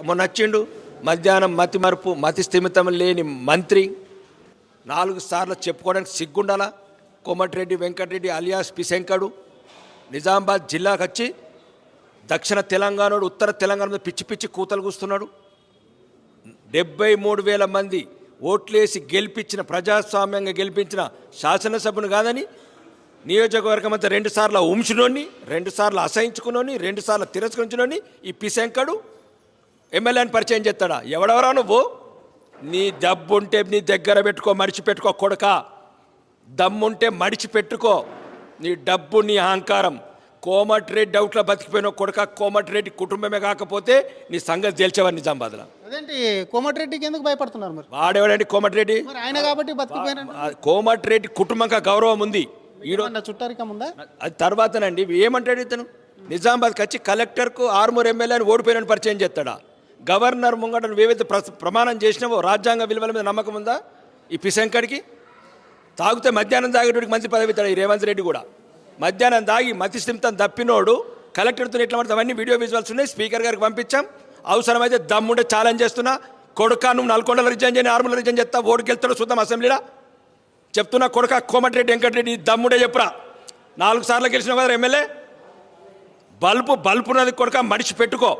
మొన్న వచ్చిండు మధ్యాహ్నం మతి మరుపు మతి స్థిమితం లేని మంత్రి 4 సార్లు చెప్పుకోవడానికి సిగ్గుండాలా. కోమటిరెడ్డి వెంకటరెడ్డి అలియాస్ పిశంకడు నిజామాబాద్ జిల్లాకు వచ్చి దక్షిణ తెలంగాణడు ఉత్తర తెలంగాణ మీద పిచ్చి పిచ్చి కూతలు కూస్తున్నాడు. 73,000 మంది ఓట్లేసి గెలిపించిన ప్రజాస్వామ్యంగా గెలిపించిన శాసనసభను కాదని నియోజకవర్గం అంతా 2 సార్లు ఉంచినోని 2 సార్లు అసహించుకున్నోని 2 సార్లు తిరస్కరించినోని ఈ పిశంకడు ఎమ్మెల్యేని పరిచయం చేస్తాడా? ఎవడెవరా నువ్వు? నీ దమ్ముంటే నీ దగ్గర పెట్టుకో, మడిచిపెట్టుకో కొడక. దమ్ముంటే మడిచిపెట్టుకో. నీ డబ్బు నీ అహంకారం. కోమటిరెడ్డి అవుట్లో బతికిపోయిన కొడక. కోమటిరెడ్డి కుటుంబమే కాకపోతే నీ సంగతి తేల్చేవారు నిజామాబాద్లో. అదేంటి కోమటిరెడ్డికి ఎందుకు భయపడుతున్నారు మరి? వాడేవాడండి కోమటిరెడ్డి? ఆయన కాబట్టి బతికిపోయిన కోమటిరెడ్డి కుటుంబంగా గవర్వం ఉంది. చుట్టారికం ఉందా? అది తర్వాతనండి ఏమంటాడు ఇతను? నిజామాబాద్కి వచ్చి కలెక్టర్కు ఆర్మూర్ ఎమ్మెల్యేని ఓడిపోయిన పరిచయం చేస్తాడా? గవర్నర్ ముంగటను ఏవైతే ప్రమాణం చేసినావో రాజ్యాంగ విలువల మీద నమ్మకం ఉందా ఈ పిశంకడికి? తాగితే మధ్యాహ్నం తాగేటోడికి మంత్రి పదవి ఇస్తాడు ఈ రేవంత్ రెడ్డి కూడా. మధ్యాహ్నం తాగి మతి స్థిమితం తప్పినోడు కలెక్టర్తో ఎట్లా పడితే అవన్నీ వీడియో విజువల్స్ ఉన్నాయి. స్పీకర్ గారికి పంపించాం. అవసరమైతే దమ్ముంటే ఛాలెంజ్ చేస్తున్నా. కొడుక నువ్వు నల్గొండలో రిజైన్ చేయని ఆర్మూర్లో రిజైన్ చేస్తా. ఓటుకి వెళ్తాడో చూద్దాం అసెంబ్లీలో. చెప్తున్నా కొడుక కోమటిరెడ్డి వెంకటరెడ్డి దమ్ముడే చెప్పురా. 4 సార్లు గెలిచిన కదా ఎమ్మెల్యే. బల్బున్నది కొడుక మడిచి పెట్టుకో.